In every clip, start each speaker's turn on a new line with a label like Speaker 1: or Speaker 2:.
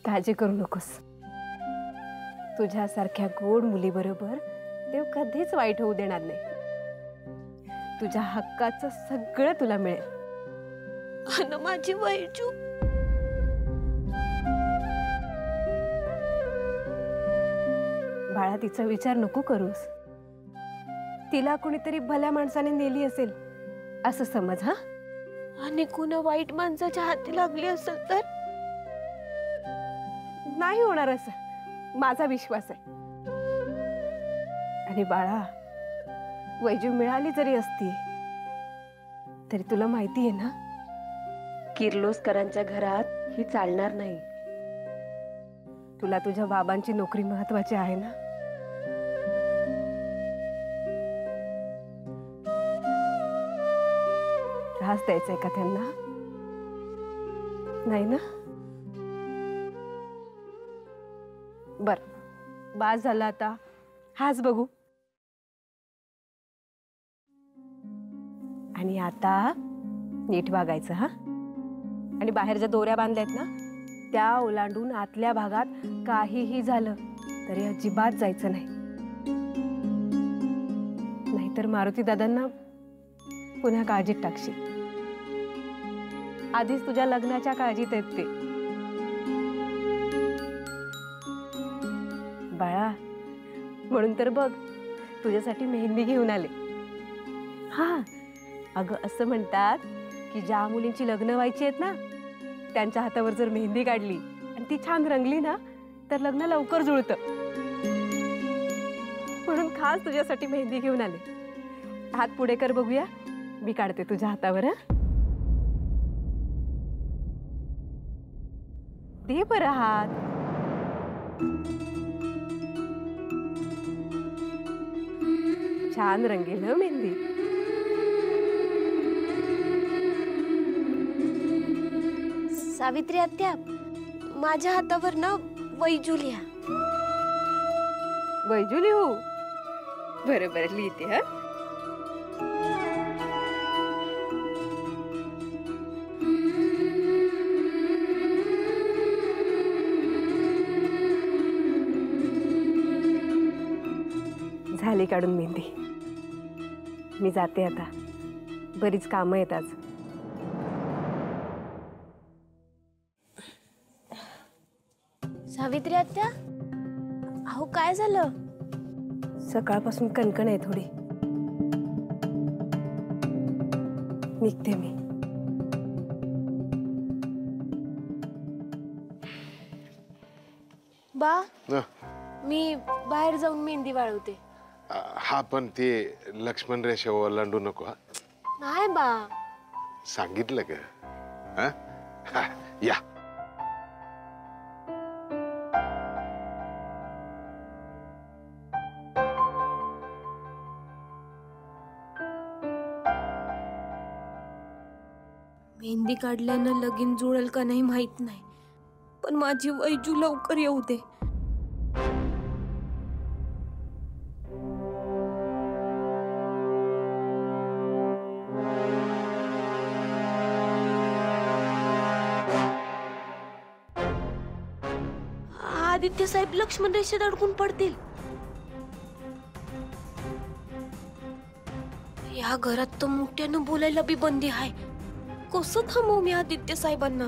Speaker 1: काळजी करू नकोस. तुझ्यासारख्या गोड मुलीबरोबर देव कधीच वाईट होऊ देणार नाही. तुझ्या हक्काचं सगळं तुला मिळेल.
Speaker 2: अन माझी वैजू
Speaker 1: बाळा, तिचा विचार नको करूस. तिला कोणीतरी भल्या माणसाने नेली असेल असं समज. हा,
Speaker 2: आणि कुणा वाईट माणसाच्या हाती लागली असेल तर
Speaker 1: नाही होणार असं, माझा विश्वास आहे. आणि बाळा, वैजू मिळाली जरी असती तरी तुला माहिती आहे ना, किर्लोस्करांच्या घरात ही चालणार नाही. तुला तुझ्या बाबांची नोकरी महत्वाची आहे ना. त्रास द्यायचाय का त्यांना? नाही ना. बर, बास झाला आता. हाच बघू. आणि आता नीट वागायचं. हा, आणि बाहेर ज्या दोऱ्या बांधल्यात ना त्या ओलांडून आतल्या भागात काहीही झालं तरी अजिबात जायचं नाही. नाहीतर मारुती दादांना पुन्हा काळजीत टाकशील. आधीच तुझ्या लग्नाच्या काळजीत आहेत ते. बाळा, म्हणून तर बघ, तुझ्यासाठी मेहंदी घेऊन आले. हा, अगं असं म्हणतात की ज्या मुलींची लग्न व्हायची आहेत ना त्यांच्या हातावर जर मेहंदी काढली आणि ती छान रंगली ना तर लग्न लवकर जुळतं. म्हणून खास तुझ्यासाठी मेहंदी घेऊन आले. हात पुढे कर बघूया. मी काढते तुझ्या हातावर. दे बरं हात. छान रंगेल ना मेहंदी.
Speaker 2: सावित्री आत्या, माझ्या हातावर ना वैजू लिहा.
Speaker 1: वैजू लिहू? बरं बरं, लिहिते. हा, झाली काढून मेहंदी. मी जाते आता. बरीच कामं आहेत आज.
Speaker 2: सावित्री आत्या, अहो काय झालं?
Speaker 1: सकाळपासून कणकण आहे थोडी. निघते मी.
Speaker 2: बा, मी बाहेर जाऊन मेहंदी वाळवते.
Speaker 3: हा, पण ते लक्ष्मण रेषा ओलांडू नको. हा,
Speaker 2: नाही बा.
Speaker 3: सांगितलं का? हा? हा, या.
Speaker 2: मेहंदी काढल्यानं लगीन जुळेल का नाही माहित नाही, पण माझी वैजू लवकर येऊ दे. आदित्य साहेब लक्ष्मण रेषेत अडकून पडतील. या घरात तर मोठ्यानं बोलायला बी बंदी आहे. कसं थांबवू मी आदित्य साहेबांना?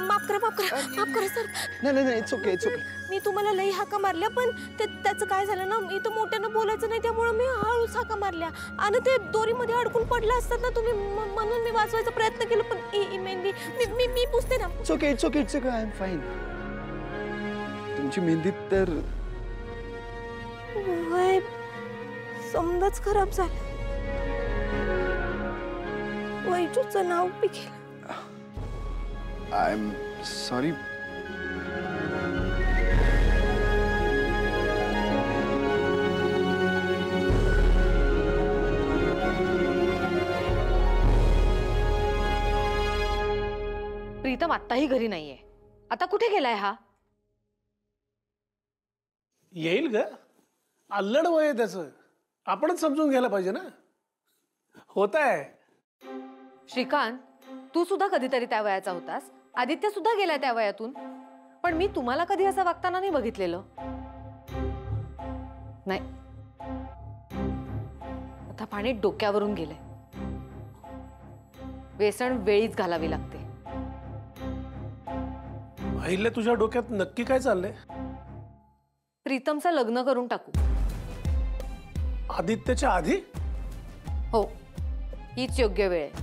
Speaker 2: माफ माफ करा सर.
Speaker 4: नाही इट्स ओके इट्स ओके.
Speaker 2: मी तुम्हाला लई हाका मारल्या, पण त्याचं काय झालं ना, मी तर मोठ्यानं बोलायचं नाही, त्यामुळे मी हळूच हाका मारल्या आणि ते दोरीमध्ये अडकून पडलं असतात ना तुम्ही, म्हणून मी वाचवायचा प्रयत्न केला, पण ही मेहंदी मी पुसते ना.
Speaker 4: It's okay it's okay it's okay. I am fine. तुमची मेहंदी तर
Speaker 2: वय समजाच खराब झालं. वैजूचं नाव बी गेलं.
Speaker 4: I am sorry.
Speaker 5: प्रीतम आत्ताही घरी नाहीये. आता कुठे गेलाय हा?
Speaker 6: येईल ग. अल्लड वय आहे त्याचं. आपणच समजून घ्यायला पाहिजे ना. होत आहे.
Speaker 5: श्रीकांत, तू सुद्धा कधीतरी त्या वयाचा होतास. आदित्य सुद्धा गेलाय त्या वयातून. पण मी तुम्हाला कधी असं वागताना नाही बघितलेलं. नाही, आता पाणी डोक्यावरून गेलंय. वेसण वेळीच घालावी लागते.
Speaker 6: अहिले तुझ्या डोक्यात नक्की काय चाललंय?
Speaker 5: प्रीतमचं लग्न करून टाकू.
Speaker 6: आदित्यच्या आधी?
Speaker 5: हो, हीच योग्य वेळ आहे.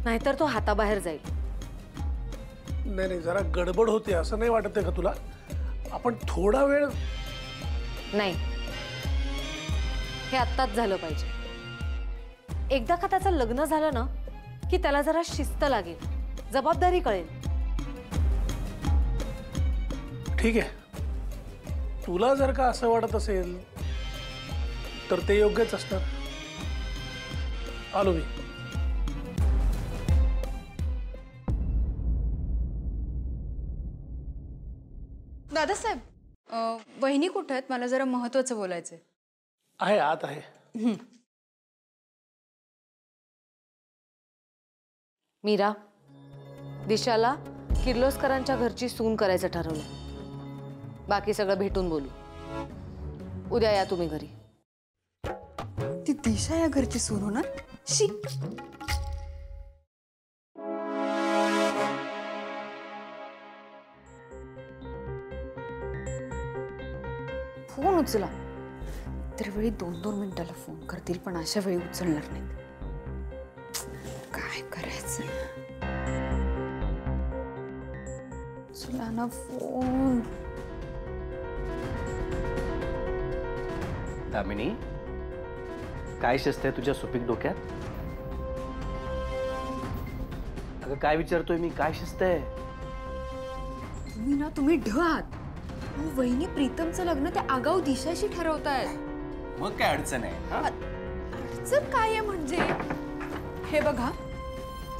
Speaker 5: नाहीतर तो हाताबाहेर जाईल.
Speaker 6: नाही जरा गडबड होते असं नाही वाटत आहे का तुला? आपण थोडा वेळ.
Speaker 5: नाही, हे आत्ताच झालं पाहिजे. एकदा का त्याचं लग्न झालं ना की त्याला जरा शिस्त लागेल, जबाबदारी कळेल.
Speaker 6: ठीक आहे, तुला जर का असं वाटत असेल तर ते योग्यच असणार. आलो मी.
Speaker 7: दादासाहेब, वहिनी कुठे आहेत? मला जरा महत्वाचं बोलायचंय.
Speaker 6: आहे, आत आहे.
Speaker 5: मीरा, दिशाला किर्लोस्करांच्या घरची सून करायचं ठरवलं. बाकी सगळं भेटून बोलू. उद्या या तुम्ही घरी.
Speaker 7: ती दिशा या घरची सून होणार? शी. फोन उचला. इतर वेळी 2-2 मिनिटाला फोन करतील, पण अशा वेळी उचलणार नाही. काय करायचं? उचला ना फोन.
Speaker 8: दामिनी, काय शिस्त आहे तुझ्या सुपीक डोक्यात? अगं काय विचारतोय मी? काय शिस्त आहे?
Speaker 7: तुम्ही ढ आहात. वहिनी प्रीतमचं लग्न त्या आगाऊ दिशाशी ठरवतायत.
Speaker 8: मग काय अडचण आहे?
Speaker 7: अडचण काय आहे म्हणजे? हे बघा,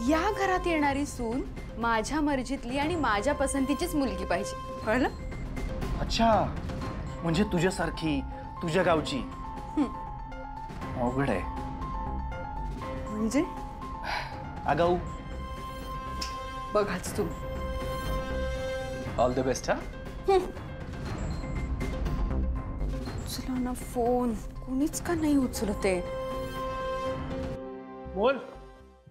Speaker 7: या घरात येणारी सून माझ्या मर्जीतली आणि माझ्या पसंतीचीच मुलगी पाहिजे. कळलं?
Speaker 8: अच्छा, म्हणजे तुझ्यासारखी, तुझ्या गावची. अवघड आहे.
Speaker 7: म्हणजे
Speaker 8: आगाऊ.
Speaker 7: बघाच तू.
Speaker 8: All the best. हा,
Speaker 7: उचला ना फोन. कोणीच का नाही उचलते?
Speaker 6: बोल,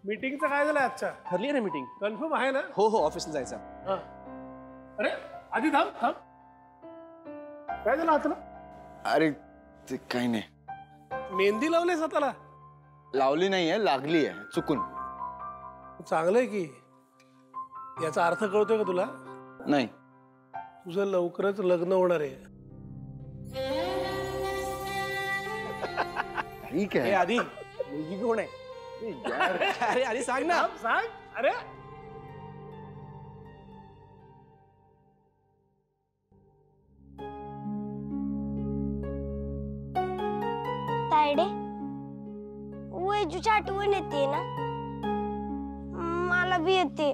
Speaker 6: मीटिंगचं काय झालं आजच्या?
Speaker 8: ठरली ना मीटिंग?
Speaker 6: कन्फर्म आहे ना?
Speaker 8: हो हो, ऑफिसला जायचं.
Speaker 6: हा. अरे आधी थांब. काय झालं हाताला?
Speaker 4: अरे ते काही नाही.
Speaker 6: मेहंदी लावली स्वतःला?
Speaker 4: लावली नाहीये, लागली आहे चुकून.
Speaker 6: चांगलं आहे की. याचा अर्थ कळतोय का तुला?
Speaker 4: नाही.
Speaker 6: तुझं लवकरच लग्न होणार आहे.
Speaker 4: ठीक आहे.
Speaker 8: आधी मुलगी कोण आहे? अरे आधी सांग ना.
Speaker 6: सांग. अरे
Speaker 9: तायडे, वैजूची आठवण येते ना? मला बी येते,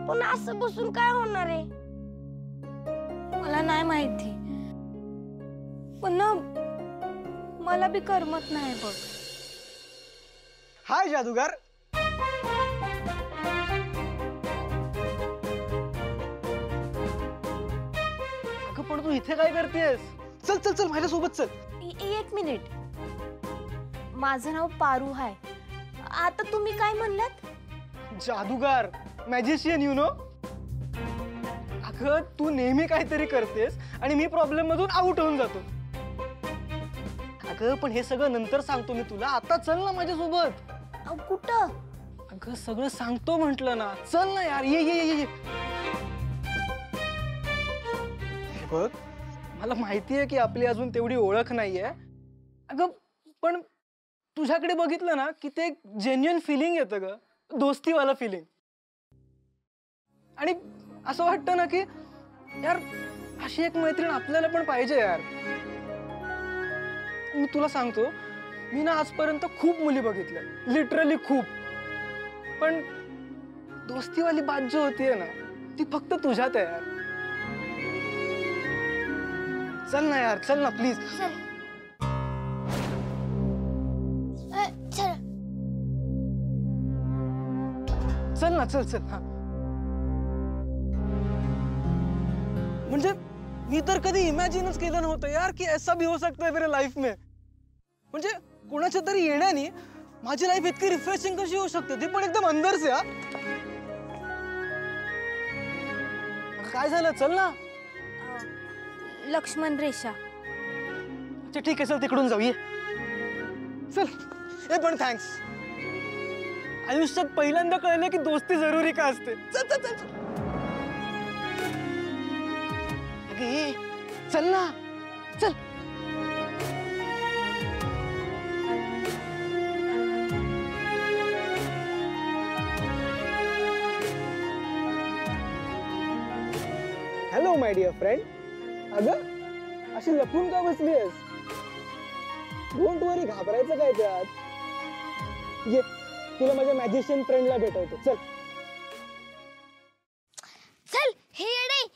Speaker 9: पण असं बसून काय होणार आहे?
Speaker 2: मला नाही माहिती, पण ना मला बी करमत नाही बघ.
Speaker 4: हाय जादूगार.
Speaker 8: अगं पण तू इथे काय करतेस?
Speaker 4: चल चल चल माझ्यासोबत चल.
Speaker 2: एक मिनिट. माझं नाव पारू आहे. आता तुम्ही काय म्हणलात?
Speaker 4: जादूगार.
Speaker 8: Magician you know. अगं तू नेहमी काहीतरी करतेस आणि मी प्रॉब्लेम मधून आउट होऊन जातो. अगं पण हे सगळं नंतर सांगतो मी तुला. आता चल ना माझ्यासोबत.
Speaker 2: कुठं?
Speaker 8: अगं सगळं सांगतो म्हटलं ना. चल ना यार. ये ये ये ये. बघ मला माहिती आहे की आपली अजून तेवढी ओळख नाहीये. अगं पण तुझ्याकडे बघितलं ना की ते एक जेन्युइन फिलिंग येतं ग. दोस्तीवाला फिलिंग. आणि असं वाटतं ना की यार अशी एक मैत्रीण आपल्याला पण पाहिजे यार. मी तुला सांगतो मी ना आजपर्यंत खूप मुली बघितल्या. लिटरली खूप. पण दोस्तीवाली बात जी होतीये ना ती फक्त तुझ्यात आहे यार. चल ना यार. चल ना प्लीज.
Speaker 9: चल चल
Speaker 8: चल ना. चल चल. हा म्हणजे मी तर कधी इमॅजिनच केलं नव्हतं यार की ऐसा भी हो सकता है मेरे लाइफ में. म्हणजे कोणाच्या तरी येण्याने माझी लाईफ इतकी रिफ्रेशिंग कशी होऊ शकते. ती पण एकदम अंदर से. हा काय झालं? चल ना.
Speaker 2: लक्ष्मण रेषा.
Speaker 8: अच्छा ठीक आहे चल तिकडून जाऊ. ये चल. हे पण थँक्स. आयुष्यात पहिल्यांदा कळलं की दोस्ती जरुरी का असते. चल चल चल. अगे चल ना. चल. Hello my dear friend. अगं अशी लपून का बसली आहेस? Don't worry. घाबरायचं काय त्यात. ये तुला माझ्या मॅजिशियन फ्रेंडला भेटवतो. चल.
Speaker 9: चल हे येडे.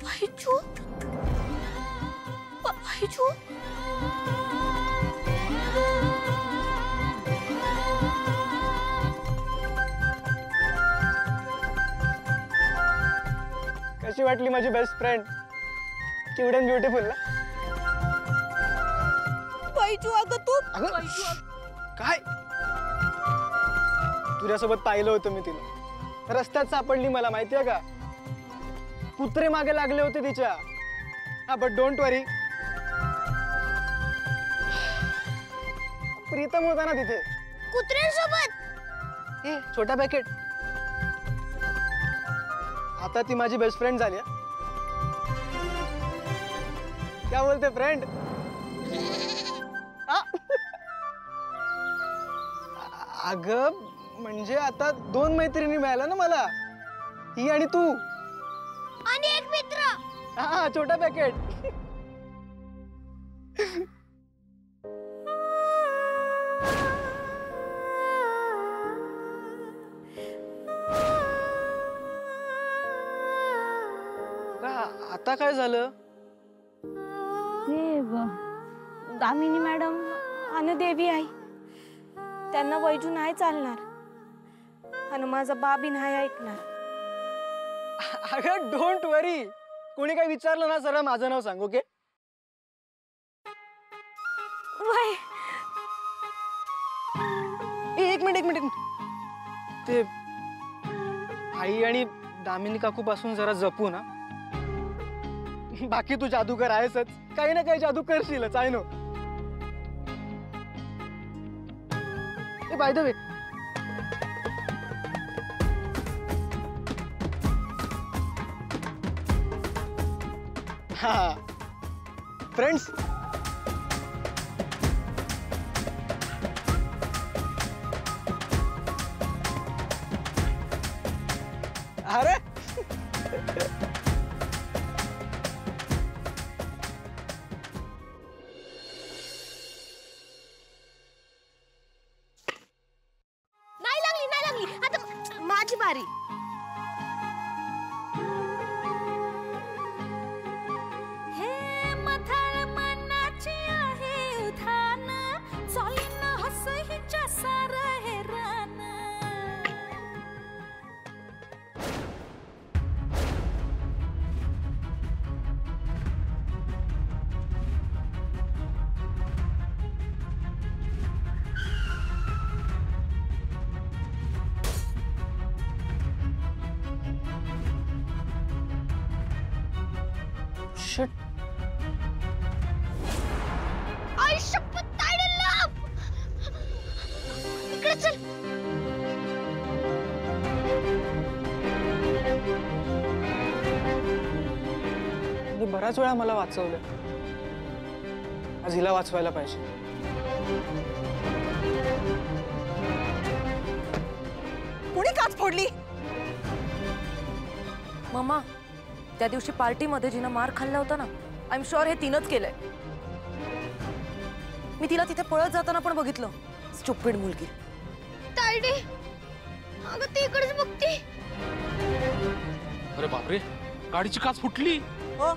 Speaker 2: वाईचू. वाईचू.
Speaker 8: कशी वाटली माझी best friend? Cute and beautiful ना.
Speaker 2: वाईचू अगं तू.
Speaker 8: काय तुझ्यासोबत पाहिलं होतं मी तिला. रस्त्यात सापडली मला. माहितीये का कुत्रे मागे लागले होते तिच्या. हा बट डोंट वरी. प्रीतम होता ना तिथे.
Speaker 9: कुत्र्यांसोबत.
Speaker 8: ए छोटा पॅकेट. आता ती माझी बेस्ट फ्रेंड झाली. क्या बोलते फ्रेंड? अगं म्हणजे आता 2 मैत्रिणी मिळाल्या ना मला. ही आणि तू.
Speaker 9: आणि एक मित्र.
Speaker 8: हा छोटा पॅकेट. आता काय झालं?
Speaker 2: दामिनी मॅडम आणि देवी आई त्यांना वैजू नाही चालणार आणि माझा बाबी नाही ऐकणार.
Speaker 8: अगं डोंट वरी. कोणी काय विचारलं ना सरळ माझं नाव सांग. ओके. एक मिनिट. ते आई आणि दामिनी काकू पासून जरा जपू ना. बाकी तू जादूगर आहेसच. काही ना काही जादू करशीलच. I know. By the way हा फ्रेंड्स. अरे
Speaker 2: नाही लागली. आता माझी बारी. हे मथाळ मनाची आहे उधान. चालीन हस हिच्या सार हे रान.
Speaker 7: शिट.
Speaker 9: आई शपथ तायडे लाभ. इकडे चल.
Speaker 8: मी बराच वेळा मला वाचवलं. आज हिला वाचवायला पाहिजे.
Speaker 10: कुणी काच फोडली?
Speaker 11: मम्मा, त्या दिवशी पार्टीमध्ये जिनं मार खाल्ला होता ना, आय एम शुअर हे तिनंच केलंय. मी तिला तिथे पळत जाताना पण बघितलं. स्टुपिड मुलगी.
Speaker 9: तायडे अगं ती इकडेच बघते.
Speaker 12: अरे बापरे, गाडीची काच फुटली.
Speaker 10: हो,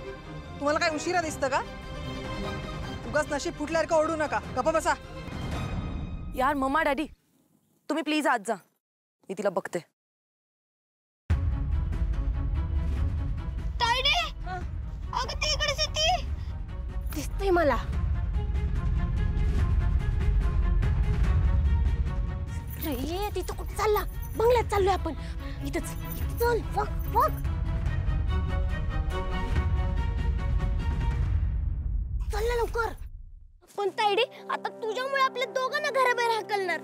Speaker 10: तुम्हाला काय उशिरा दिसतं का? उगाच नशीब फुटल्यावर का ओढू नका. गप्पा बसा.
Speaker 11: यार मम्मा डॅडी, तुम्ही प्लीज आज जा. मी तिला बघते.
Speaker 9: तायडे अगं ती इकडेच येते.
Speaker 1: दिसतंय मला.
Speaker 2: रे तिथं कुठं चालला? बंगल्यात चाललोय आपण. इथंच चल. बघ
Speaker 9: चल ना लवकर. पण तायडे आता तुझ्यामुळे आपल्या दोघांना घराबाहेर हाकलणार.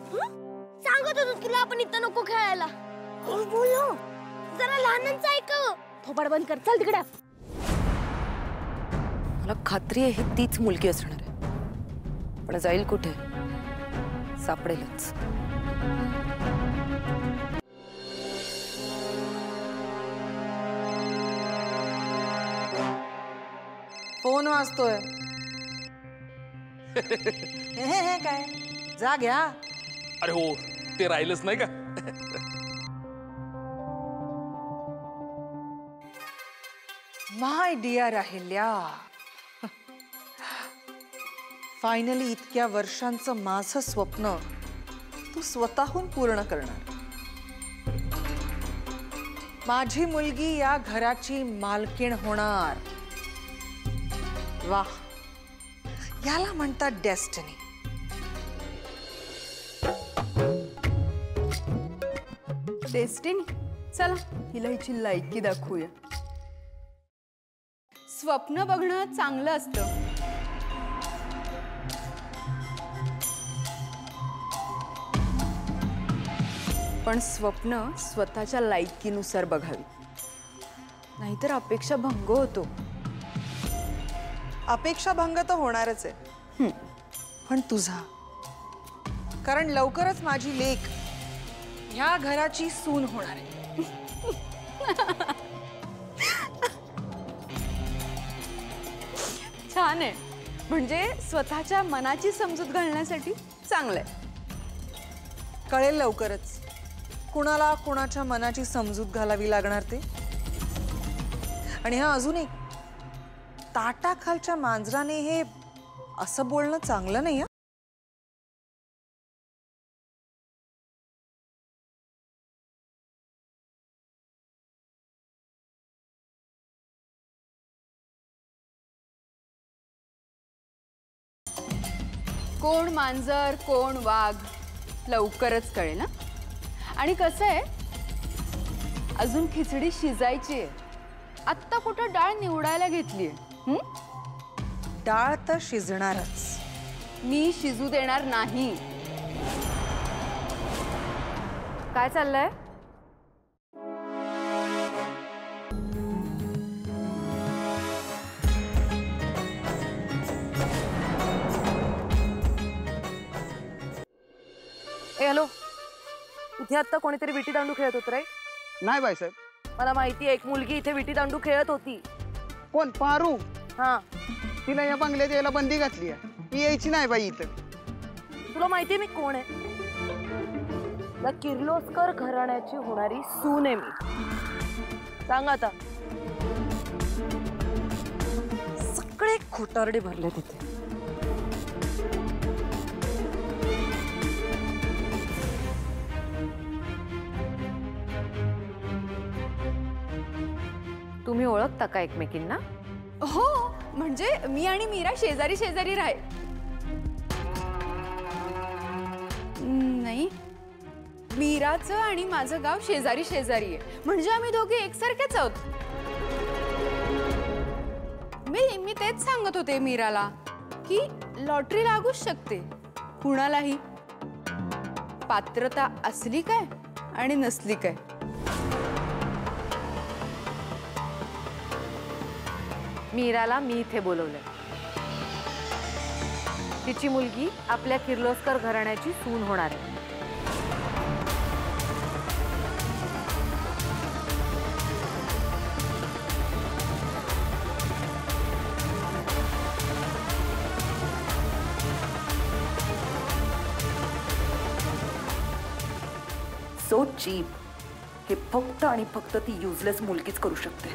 Speaker 9: सांगत होतो तुला आपण इथं नको खेळायला. बोलो जरा लहानांचं ऐकव.
Speaker 2: थोबाड बंद कर. चल तिकडे.
Speaker 11: मला खात्री आहे ही तीच मुलगी असणार आहे. पण जाईल कुठे? सापडेलच.
Speaker 10: फोन वाजतोय. हे काय? जा घ्या.
Speaker 12: अरे हो, ते राहिलंच नाही का?
Speaker 10: माय डिअर अहिल्या, फायनली इतक्या वर्षांचं माझं स्वप्न तू स्वतःहून पूर्ण करणार. माझी मुलगी या घराची मालकीण होणार. वाह, याला म्हणतात डेस्टिनी.
Speaker 7: डेस्टिनी, चला हिला हिची लायकी दाखवूया. स्वप्न बघणं चांगलं असतं, पण स्वप्न स्वतःच्या लायकीनुसार बघावी, नाहीतर अपेक्षा भंग होतो.
Speaker 10: अपेक्षा भंग तर होणारच आहे, पण तुझा. कारण लवकरच माझी लेक ह्या घराची सून होणार आहे.
Speaker 7: छान आहे. म्हणजे स्वतःच्या मनाची समजूत घालण्यासाठी चांगलंय.
Speaker 10: कळेल लवकरच कुणाला कुणाच्या मनाची समजूत घालावी लागणार ते. आणि हा अजून एक, ताटाखालच्या मांजराने हे असं बोलणं चांगलं नाही.
Speaker 7: कोण मांजर कोण वाघ लवकरच कळेल ना. आणि कसं आहे, अजून खिचडी शिजायची आहे. आत्ता कुठं डाळ निवडायला घेतलीये.
Speaker 10: डाळ तर शिजणारच.
Speaker 7: मी शिजू देणार नाही.
Speaker 11: काय चाललंय? हॅलो, इथे आता कोणीतरी विटी दांडू खेळत होत, राईट?
Speaker 8: नाही बाईसाहेब.
Speaker 11: मला माहिती आहे, एक मुलगी इथे विटी दांडू खेळत होती.
Speaker 8: कोण? पारू?
Speaker 11: हा.
Speaker 8: तिला या बंगल्यात यायला बंदी घातली आहे. ती यायची नाही बाई इथं.
Speaker 11: तुला माहितीये मी कोण आहे? या किर्लोस्कर घराण्याची होणारी सून आहे मी. सांग आता. सगळे खोटारडे भरले तिथे. तुम्ही ओळखता का एकमेकींना?
Speaker 7: हो, म्हणजे मी आणि मीरा शेजारी शेजारी राहे. नाही, मीराचं आणि माझं गाव शेजारी शेजारी आहे. म्हणजे आम्ही दोघे एकसारखेच आहोत. मी तेच सांगत होते मीराला की लॉटरी लागूच शकते कुणालाही, पात्रता असली काय आणि नसली काय.
Speaker 5: मीराला मी इथे बोलवलंय. तिची मुलगी आपल्या किर्लोस्कर घराण्याची सून होणार आहे.
Speaker 11: So cheap. हे फक्त आणि फक्त ती युजलेस मुलगीच करू शकते.